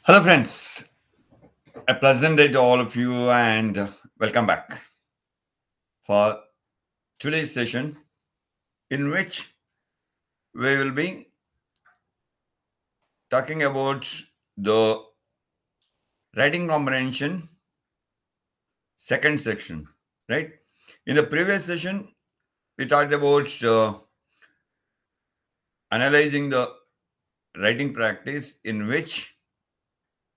Hello, friends. A pleasant day to all of you, and welcome back for today's session, in which we will be talking about the writing comprehension second section. Right? In the previous session, we talked about analyzing the writing practice, in which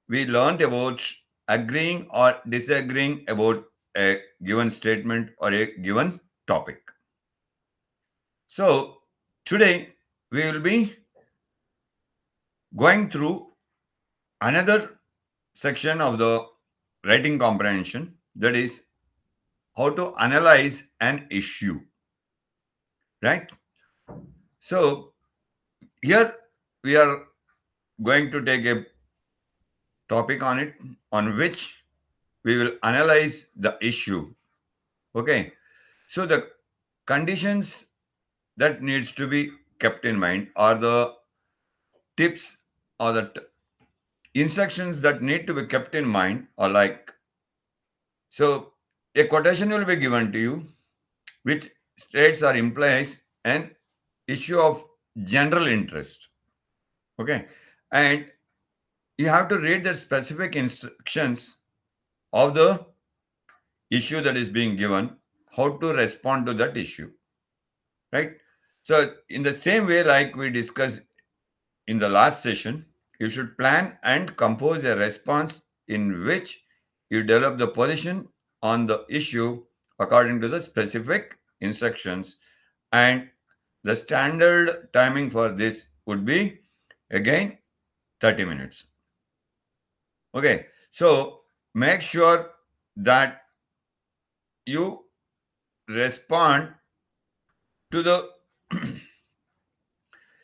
we learned about agreeing or disagreeing about a given statement or a given topic. So, today we will be going through another section of the writing comprehension, that is how to analyze an issue, right? So, here we are going to take a topic on it, on which we will analyze the issue. Okay. So, the conditions that needs to be kept in mind, are the tips or the instructions that need to be kept in mind, or like, so a quotation will be given to you which states or implies an issue of general interest. Okay. And you have to read the specific instructions of the issue that is being given, how to respond to that issue. Right. So, in the same way, like we discussed in the last session, you should plan and compose a response in which you develop the position on the issue according to the specific instructions, and the standard timing for this would be again 30 minutes. Okay, so make sure that you respond to the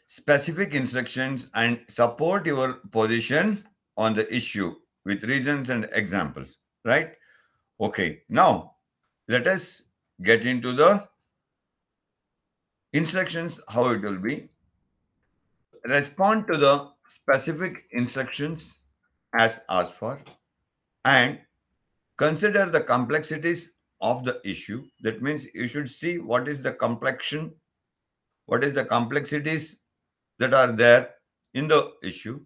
specific instructions and support your position on the issue with reasons and examples, right? Okay, now let us get into the instructions, how it will be. Respond to the specific instructions as asked for, and consider the complexities of the issue. That means you should see what is the complexion, what is the complexities that are there in the issue.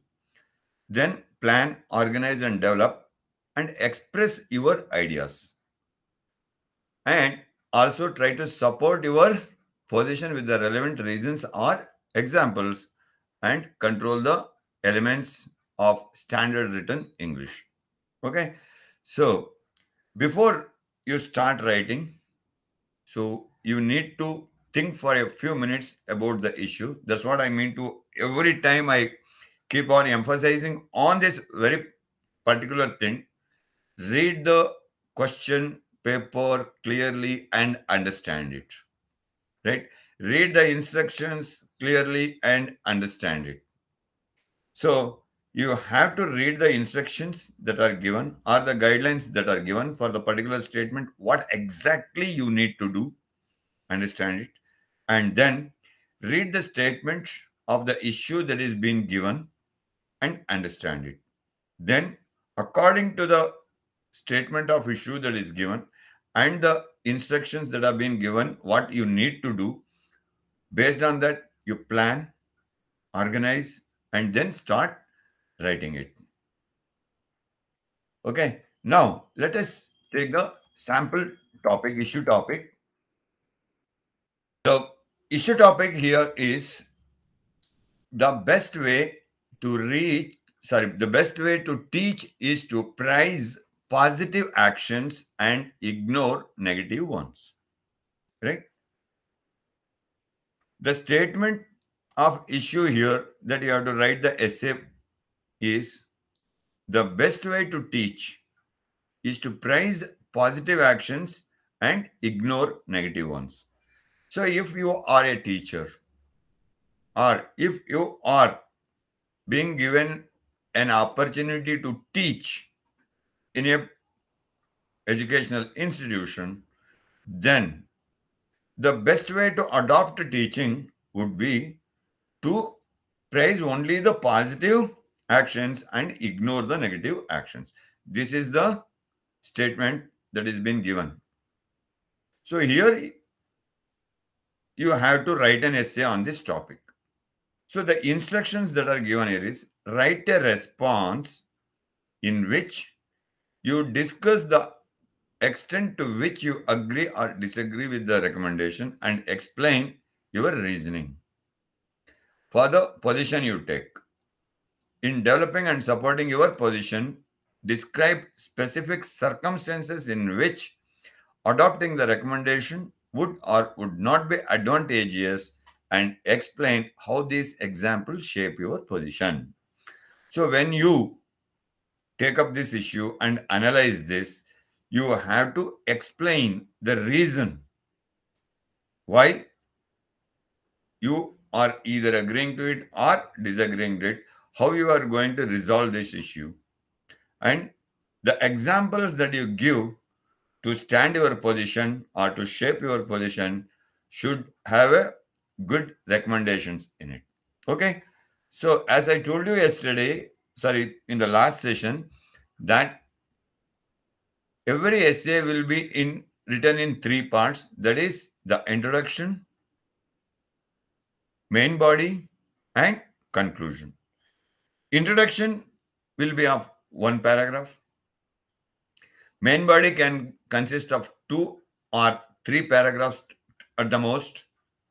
Then plan, organize, and develop and express your ideas. And also try to support your position with the relevant reasons or examples, and control the elements of standard written English. Okay. So, before you start writing, so you need to think for a few minutes about the issue. That's what I mean to every time I keep on emphasizing on this very particular thing. Read the question paper clearly and understand it. Right? Read the instructions clearly and understand it. So you have to read the instructions that are given, or the guidelines that are given for the particular statement, what exactly you need to do, understand it, and then read the statement of the issue that is being given and understand it. Then, according to the statement of issue that is given and the instructions that have been given, what you need to do, based on that, you plan, organize, and then start writing it. Okay. Now, let us take the sample topic, issue topic. The issue topic here is the best way to the best way to teach is to prize positive actions and ignore negative ones. Right? The statement of issue here that you have to write the essay is, the best way to teach is to prize positive actions and ignore negative ones. So if you are a teacher, or if you are being given an opportunity to teach in a educational institution, then the best way to adopt teaching would be to praise only the positive actions and ignore the negative actions. This is the statement that is been given. So here you have to write an essay on this topic. So the instructions that are given here is write a response in which you discuss the extent to which you agree or disagree with the recommendation and explain your reasoning for the position you take. In developing and supporting your position, describe specific circumstances in which adopting the recommendation would or would not be advantageous and explain how these examples shape your position. So when you take up this issue and analyze this, you have to explain the reason why you are either agreeing to it or disagreeing to it, how you are going to resolve this issue, and the examples that you give to stand your position or to shape your position should have a good recommendations in it. Okay. So as I told you yesterday, in the last session, that every essay will be written in three parts. That is the introduction, main body, and conclusion. Introduction will be of one paragraph. Main body can consist of 2 or 3 paragraphs at the most,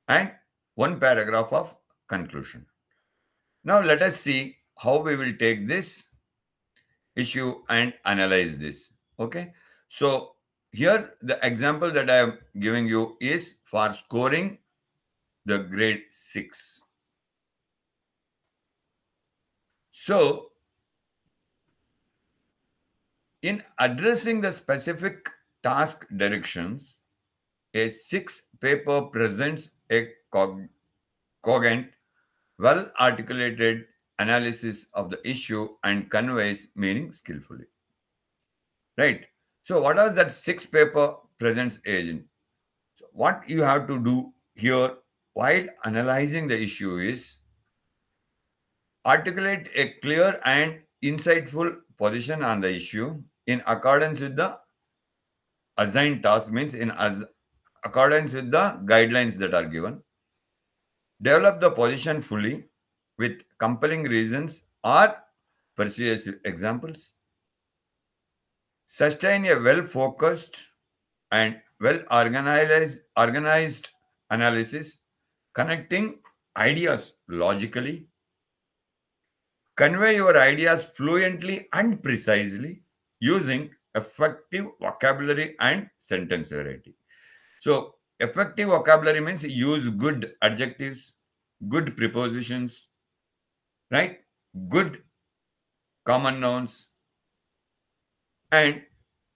and one paragraph of conclusion. Now let us see how we will take this issue and analyze this. Okay. So here the example that I am giving you is for scoring the grade 6. So in addressing the specific task directions, a 6 paper presents a cogent, well-articulated analysis of the issue and conveys meaning skillfully. Right? So what does that 6 paper presents agent? So what you have to do here while analyzing the issue is articulate a clear and insightful position on the issue in accordance with the assigned task, means in accordance with the guidelines that are given. Develop the position fully with compelling reasons or persuasive examples. Sustain a well-focused and organized analysis, connecting ideas logically. Convey your ideas fluently and precisely using effective vocabulary and sentence variety. So, effective vocabulary means use good adjectives, good prepositions, right? Good common nouns, and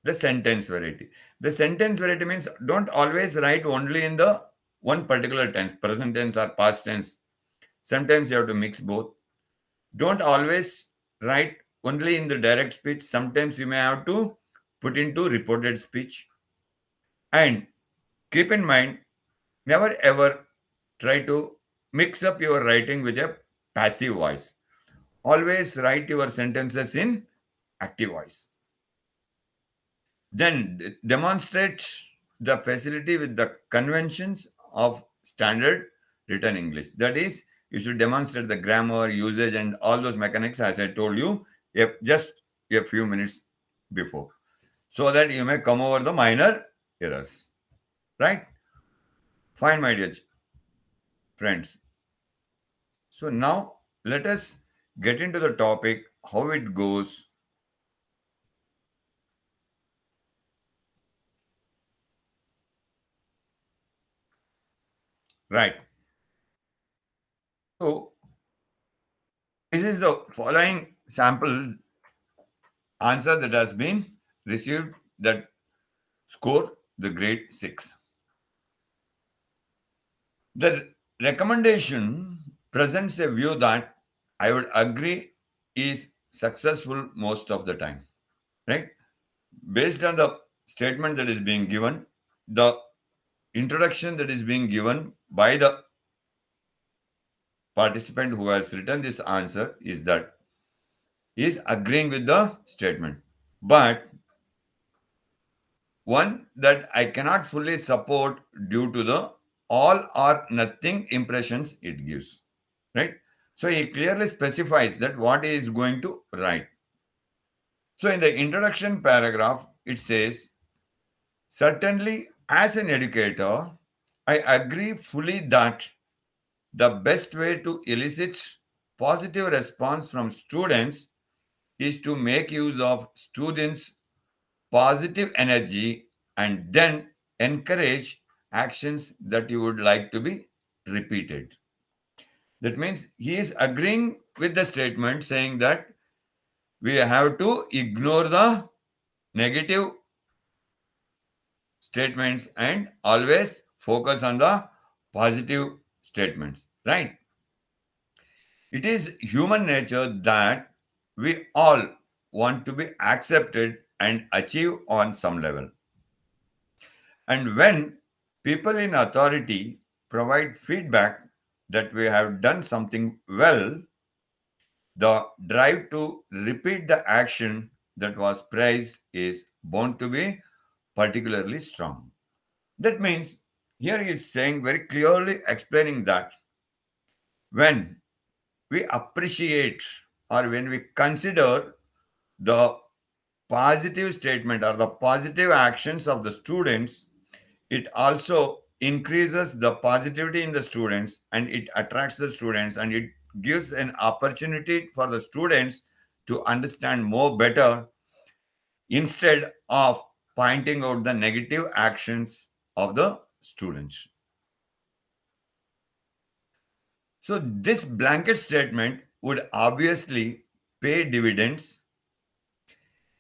the sentence variety. The sentence variety means don't always write only in the one particular tense, present tense or past tense. Sometimes you have to mix both. Don't always write only in the direct speech. Sometimes you may have to put into reported speech. And keep in mind, never ever try to mix up your writing with a passive voice. Always write your sentences in active voice. Then demonstrate the facility with the conventions of standard written English. That is, you should demonstrate the grammar, usage, and all those mechanics as I told you just a few minutes before, so that you may come over the minor errors. Right? Fine, my dear friends. So now let us get into the topic, how it goes. Right. So this is the following sample answer that has been received that score the grade 6. The recommendation presents a view that I would agree is successful most of the time, right? Based on the statement that is being given, the introduction that is being given by the participant who has written this answer is that is agreeing with the statement. But one that I cannot fully support due to the all or nothing impressions it gives. Right? So he clearly specifies that what he is going to write. So in the introduction paragraph, it says, certainly as an educator, I agree fully that the best way to elicit positive response from students is to make use of students' positive energy and then encourage actions that you would like to be repeated. That means he is agreeing with the statement saying that we have to ignore the negative statements and always focus on the positive statements, right? It is human nature that we all want to be accepted and achieve on some level. And when people in authority provide feedback that we have done something well, the drive to repeat the action that was praised is bound to be particularly strong. That means here he is saying very clearly explaining that when we appreciate or when we consider the positive statement or the positive actions of the students, it also increases the positivity in the students and it attracts the students and it gives an opportunity for the students to understand more better instead of pointing out the negative actions of the students. So this blanket statement would obviously pay dividends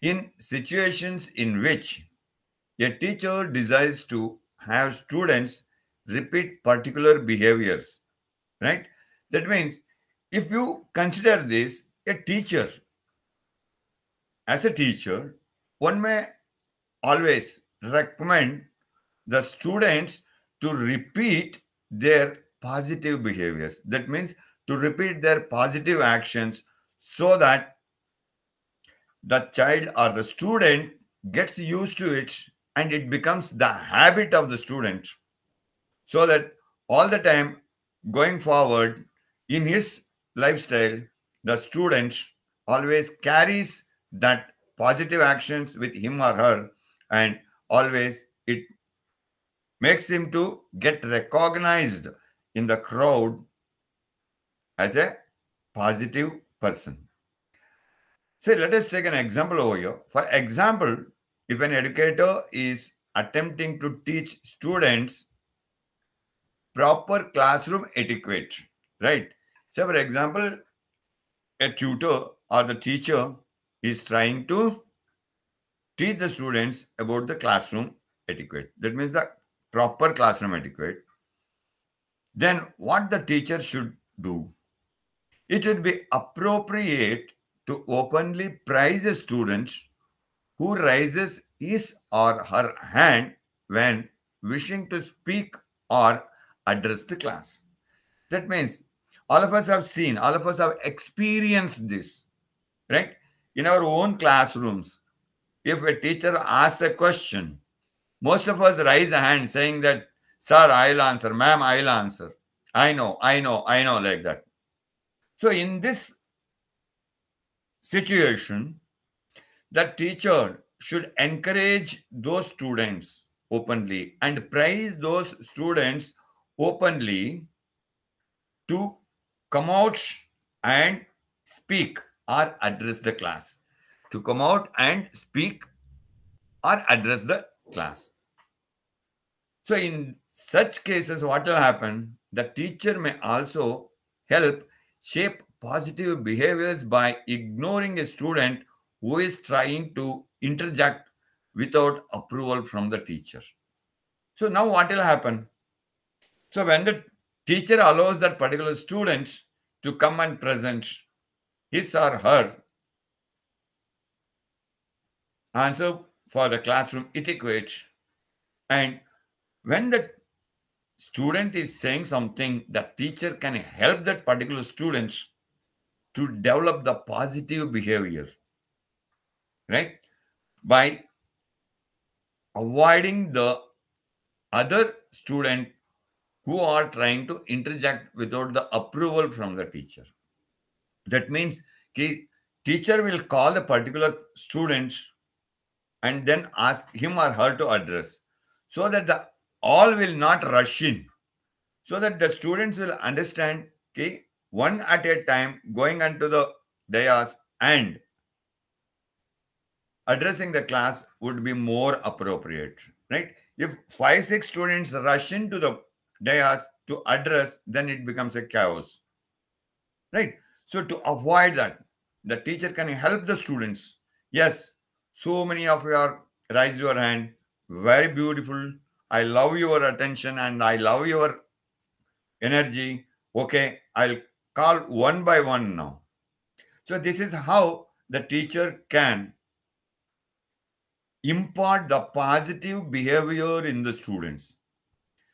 in situations in which a teacher desires to have students repeat particular behaviors, right? That means if you consider this, as a teacher, one may always recommend the students to repeat their positive behaviors. That means to repeat their positive actions so that the child or the student gets used to it and it becomes the habit of the student so that all the time going forward in his lifestyle the student always carries that positive actions with him or her and always it makes him to get recognized in the crowd as a positive person. So let us take an example over here. For example, if an educator is attempting to teach students proper classroom etiquette, right? So for example, a tutor or the teacher is trying to teach the students about the classroom etiquette. That means the proper classroom etiquette. Then what the teacher should do? It would be appropriate to openly praise a student who raises his or her hand when wishing to speak or address the class. That means all of us have seen, all of us have experienced this, right? In our own classrooms, if a teacher asks a question, most of us raise a hand saying that, sir, I'll answer, ma'am, I'll answer. I know, like that. So in this situation, the teacher should encourage those students openly and praise those students openly to come out and speak or address the class. To come out and speak or address the class. So, in such cases, what will happen? The teacher may also help shape positive behaviors by ignoring a student who is trying to interject without approval from the teacher. So, now what will happen? So, when the teacher allows that particular student to come and present his or her answer for the classroom etiquette, and when the student is saying something, the teacher can help that particular student to develop the positive behavior, right? By avoiding the other student who are trying to interject without the approval from the teacher. That means teacher will call the particular student and then ask him or her to address, so that the all will not rush in, so that the students will understand, one at a time going onto the dais and addressing the class would be more appropriate, right? If 5 6 students rush into the dais to address, then it becomes a chaos, right? So to avoid that, the teacher can help the students. Yes, so many of you are raised your hand. Very beautiful. I love your attention and I love your energy. Okay, I'll call one by one now. So this is how the teacher can impart the positive behavior in the students,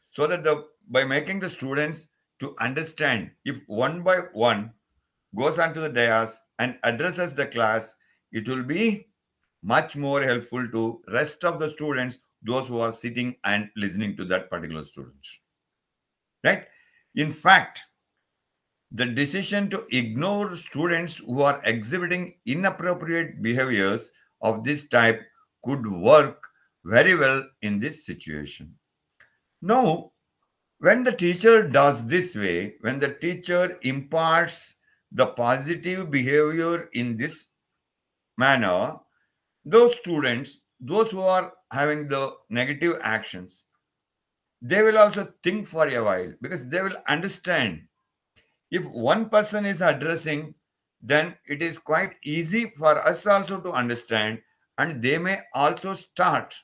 so that by making the students to understand, if one by one goes onto the dais and addresses the class, it will be much more helpful to rest of the students, those who are sitting and listening to that particular student, right? In fact, the decision to ignore students who are exhibiting inappropriate behaviors of this type could work very well in this situation. Now, when the teacher does this way, when the teacher imparts the positive behavior in this manner, those students, those who are having the negative actions, they will also think for a while, because they will understand, if one person is addressing, then it is quite easy for us also to understand, and they may also start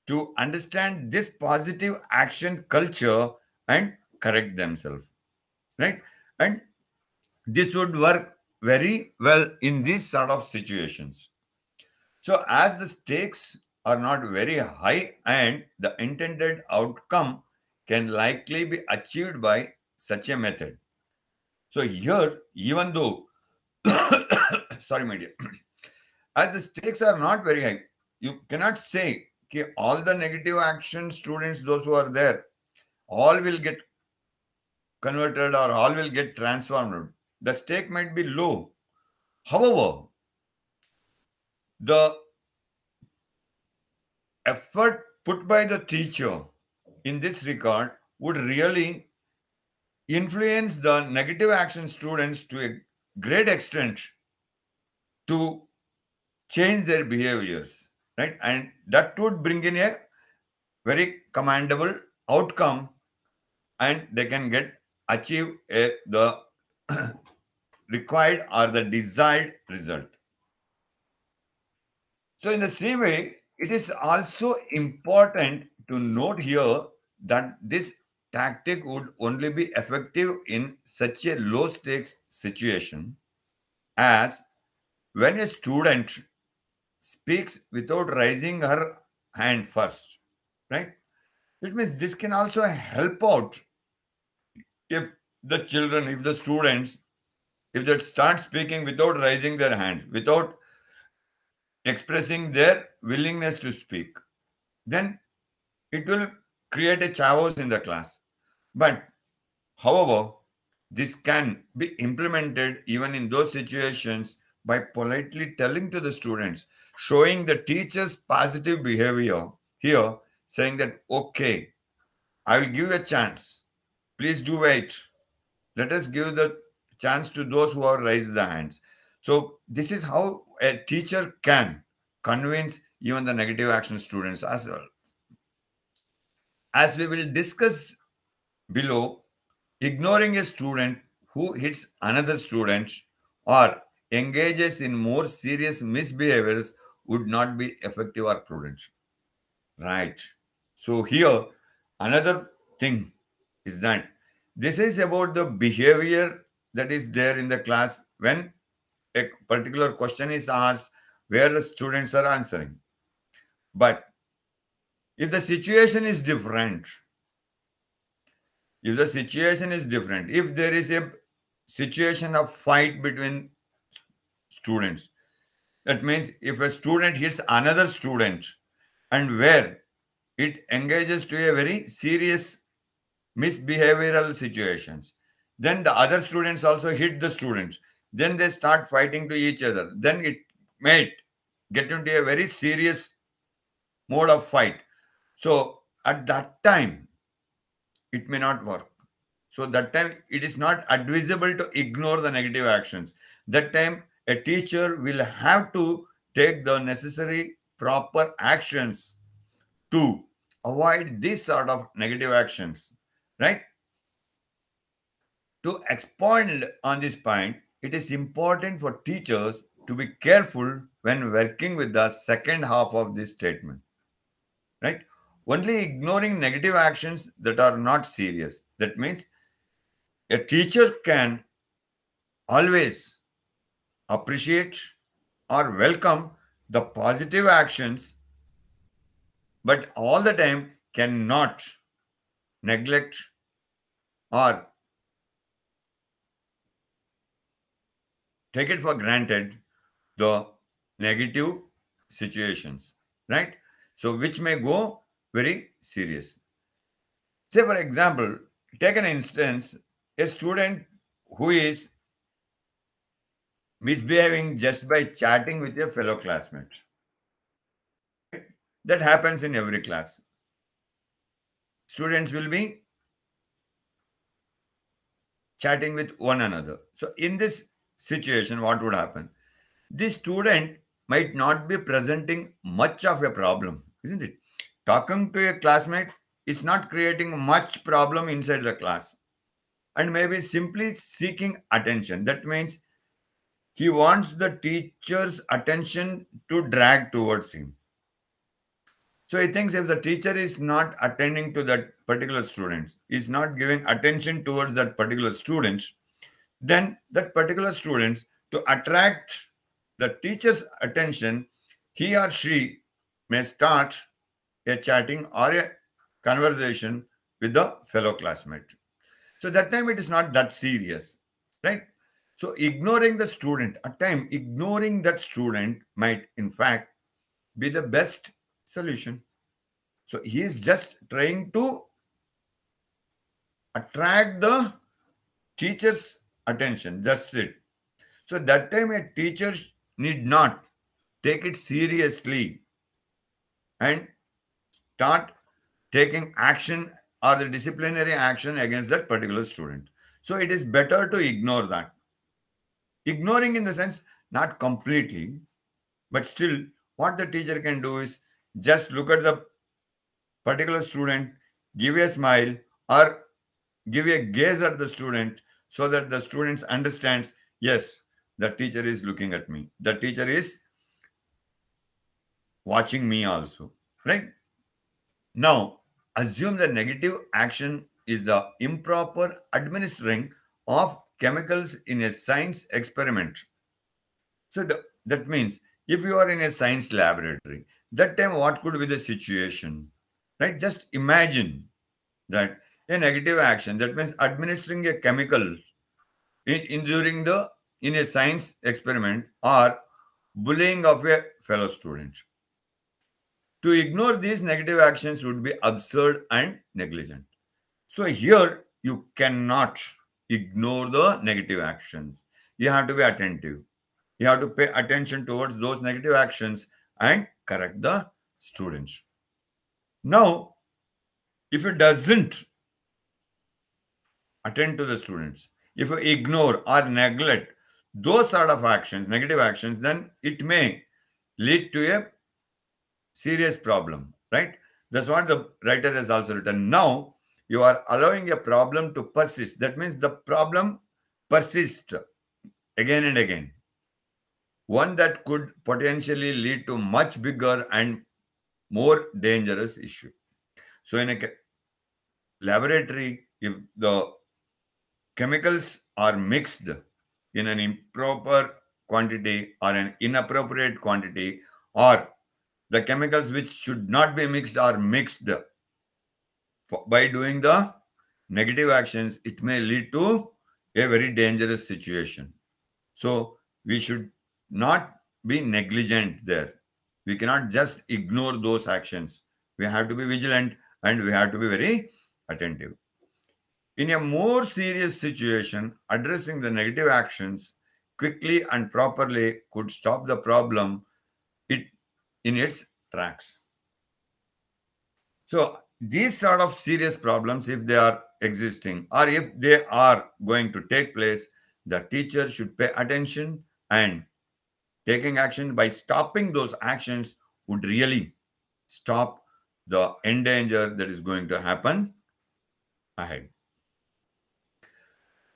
to understand this positive action culture and correct themselves, right? And this would work very well in these sort of situations. So as the stakes are not very high and the intended outcome can likely be achieved by such a method. So here, even though, sorry, my dear, as the stakes are not very high, you cannot say, okay, all the negative action students, those who are there, all will get converted or all will get transformed. The stake might be low. However, the effort put by the teacher in this regard would really influence the negative action students to a great extent to change their behaviors, right? And that would bring in a very commendable outcome, and they can achieve the required or the desired result. So in the same way, it is also important to note here that this tactic would only be effective in such a low stakes situation as when a student speaks without raising her hand first, right? It means this can also help out if the children, if the students, if they start speaking without raising their hands, without expressing their willingness to speak, then it will create a chaos in the class. But however, this can be implemented even in those situations by politely telling to the students, showing the teacher's positive behavior here, saying that, okay, I will give you a chance. Please do wait. Let us give the chance to those who have raised the hands. So this is how a teacher can convince even the negative action students as well. As we will discuss below, ignoring a student who hits another student or engages in more serious misbehaviors would not be effective or prudent. Right. So here, another thing is that this is about the behavior that is there in the class when a particular question is asked where the students are answering. But if the situation is different, if there is a situation of fight between students. That means if a student hits another student and where it engages to a very serious misbehavioral situations, then the other students also hit the students. Then they start fighting to each other. Then it may get into a very serious mode of fight. So at that time, it may not work. So that time it is not advisable to ignore the negative actions. That time a teacher will have to take the necessary proper actions to avoid this sort of negative actions, right? To expand on this point, it is important for teachers to be careful when working with the second half of this statement, right? Only ignoring negative actions that are not serious. That means a teacher can always appreciate or welcome the positive actions, but all the time cannot neglect or take it for granted the negative situations, right? So, which may go very serious. Say, for example, take an instance a student who is misbehaving just by chatting with a fellow classmate. That happens in every class. Students will be chatting with one another. So, in this situation, what would happen? This student might not be presenting much of a problem, isn't it? Talking to a classmate is not creating much problem inside the class and maybe simply seeking attention. That means he wants the teacher's attention to drag towards him. So he thinks if the teacher is not attending to that particular student, is not giving attention towards that particular student, then that particular student, to attract the teacher's attention, he or she may start a chatting or a conversation with the fellow classmate. So that time it is not that serious, right? So ignoring the student, at time ignoring that student might in fact be the best solution. So he is just trying to attract the teacher's attention. That's it. So that time a teacher need not take it seriously and start taking action or the disciplinary action against that particular student. So it is better to ignore that. Ignoring in the sense not completely, but still what the teacher can do is just look at the particular student, give a smile or give a gaze at the student so that the students understands, yes, the teacher is looking at me. The teacher is watching me also, right? Now, assume the negative action is the improper administering of chemicals in a science experiment. So that means if you are in a science laboratory, that time what could be the situation, right? Just imagine that a negative action, that means administering a chemical during the in a science experiment or bullying of a fellow student. To ignore these negative actions would be absurd and negligent. So here you cannot ignore the negative actions. You have to be attentive. You have to pay attention towards those negative actions and correct the students. Now, if it doesn't attend to the students, if you ignore or neglect those sort of actions, negative actions, then it may lead to a serious problem, right? That's what the writer has also written. Now, you are allowing a problem to persist. That means the problem persists again and again. One that could potentially lead to much bigger and more dangerous issue. So in a laboratory, if the chemicals are mixed in an improper quantity or an inappropriate quantity, or the chemicals which should not be mixed are mixed by doing the negative actions, it may lead to a very dangerous situation. So we should not be negligent there. We cannot just ignore those actions. We have to be vigilant and we have to be very attentive. In a more serious situation, addressing the negative actions quickly and properly could stop the problem it in its tracks. So these sort of serious problems, if they are existing or if they are going to take place, the teacher should pay attention, and taking action by stopping those actions would really stop the end danger that is going to happen ahead.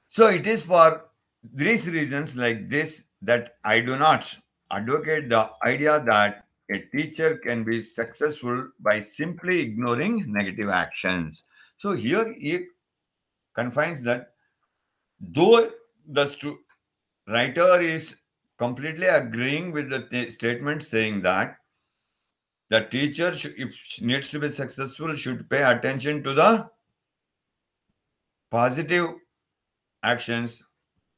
So it is for these reasons like this that I do not advocate the idea that a teacher can be successful by simply ignoring negative actions. So here he confines that though the writer is completely agreeing with the statement saying that the teacher, if she needs to be successful, should pay attention to the positive actions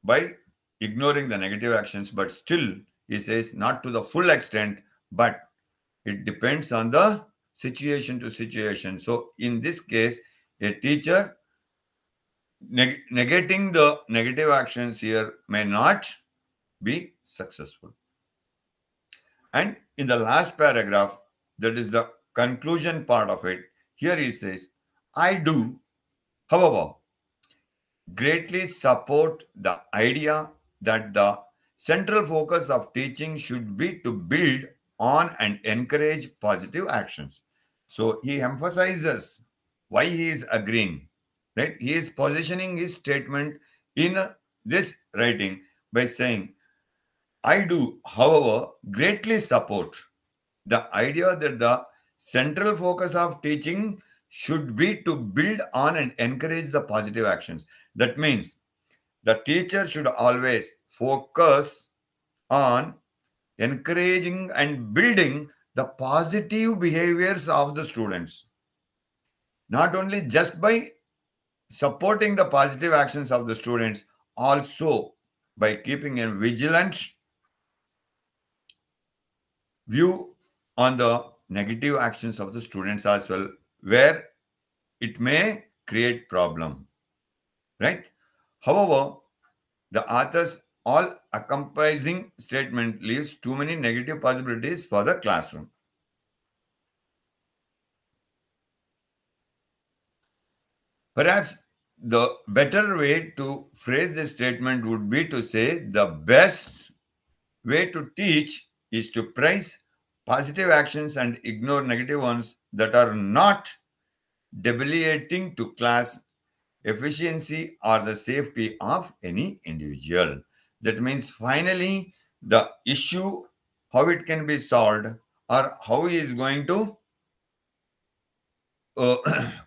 by ignoring the negative actions, but still, he says, not to the full extent, but it depends on the situation to situation. So, in this case, a teacher negating the negative actions here may not be successful. And in the last paragraph, that is the conclusion part of it, here he says, I do, however, greatly support the idea that the central focus of teaching should be to build on and encourage positive actions. So he emphasizes why he is agreeing, right? He is positioning his statement in this writing by saying, I do, however, greatly support the idea that the central focus of teaching should be to build on and encourage the positive actions. That means the teacher should always focus on encouraging and building the positive behaviors of the students. Not only just by supporting the positive actions of the students, also by keeping a vigilant view on the negative actions of the students as well, where it may create problem, right? However, the author's all encompassing statement leaves too many negative possibilities for the classroom. Perhaps the better way to phrase this statement would be to say the best way to teach is to praise positive actions and ignore negative ones that are not debilitating to class efficiency or the safety of any individual. That means finally the issue, how it can be solved or how he is going to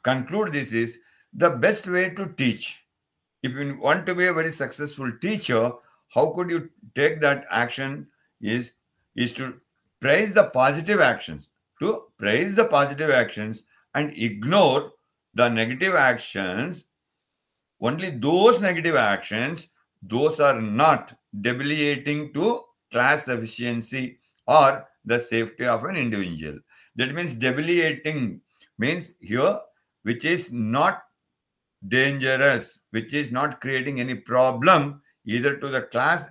conclude this is the best way to teach. If you want to be a very successful teacher, how could you take that action is to praise the positive actions, to praise the positive actions and ignore the negative actions. Only those negative actions, those are not debilitating to class efficiency or the safety of an individual. That means debilitating means here which is not dangerous, which is not creating any problem either to the class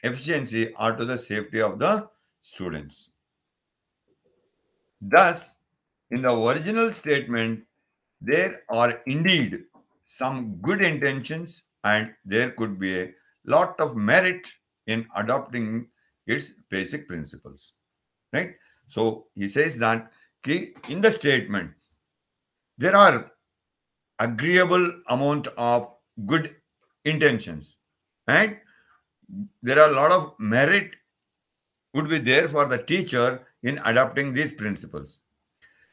efficiency or to the safety of the students. Thus, in the original statement, there are indeed some good intentions and there could be a lot of merit in adopting its basic principles, right? So he says that in the statement, there are agreeable amount of good intentions and there are a lot of merit would be there for the teacher in adopting these principles.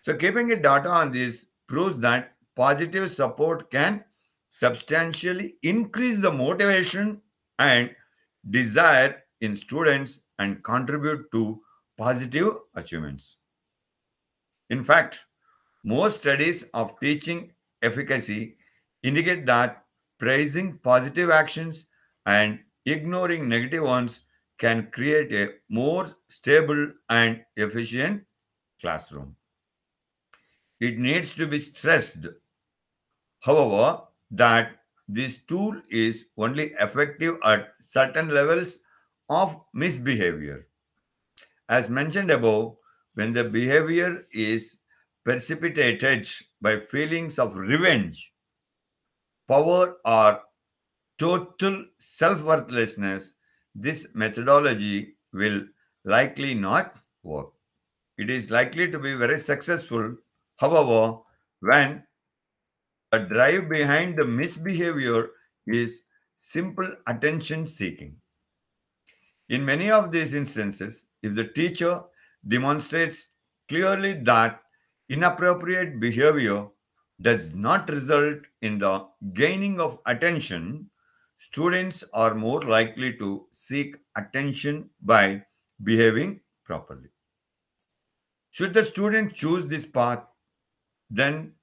So keeping a data on this proves that positive support can substantially increase the motivation and desire in students and contribute to positive achievements. In fact, most studies of teaching efficacy indicate that praising positive actions and ignoring negative ones can create a more stable and efficient classroom. It needs to be stressed, however, that this tool is only effective at certain levels of misbehavior. As mentioned above, when the behavior is precipitated by feelings of revenge, power, or total self worthlessness, this methodology will likely not work. It is likely to be very successful, however, when the drive behind the misbehavior is simple attention seeking. In many of these instances, if the teacher demonstrates clearly that inappropriate behavior does not result in the gaining of attention, students are more likely to seek attention by behaving properly. Should the student choose this path, then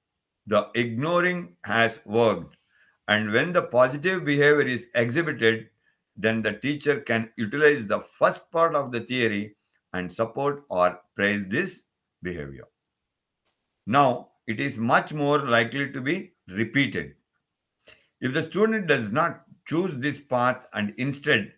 the ignoring has worked. And when the positive behavior is exhibited, then the teacher can utilize the first part of the theory and support or praise this behavior. Now, it is much more likely to be repeated. If the student does not choose this path and instead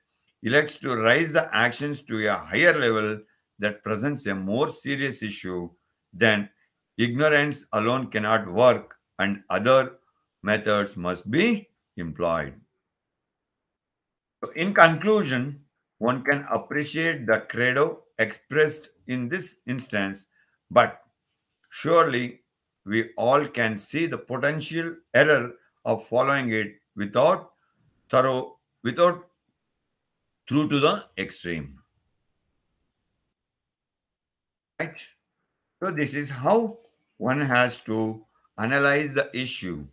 elects to raise the actions to a higher level that presents a more serious issue, then ignorance alone cannot work and other methods must be employed. So in conclusion, one can appreciate the credo expressed in this instance, but surely we all can see the potential error of following it without through to the extreme. Right? So this is how one has to analyze the issue,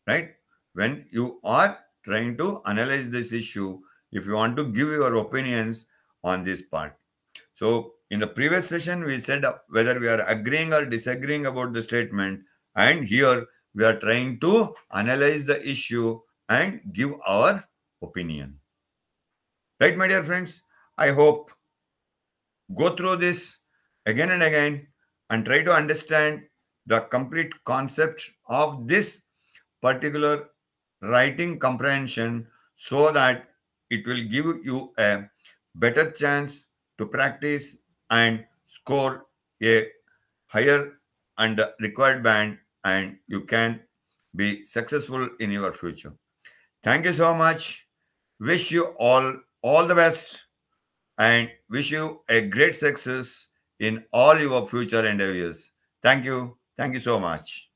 right? When you are trying to analyze this issue, if you want to give your opinions on this part. So in the previous session, we said whether we are agreeing or disagreeing about the statement, and here we are trying to analyze the issue and give our opinion. Right, my dear friends? I hope go through this again and again and try to understand the complete concept of this particular writing comprehension so that it will give you a better chance to practice and score a higher and required band, and you can be successful in your future. Thank you so much. Wish you all the best and wish you a great success in all your future endeavors. Thank you. Thank you so much.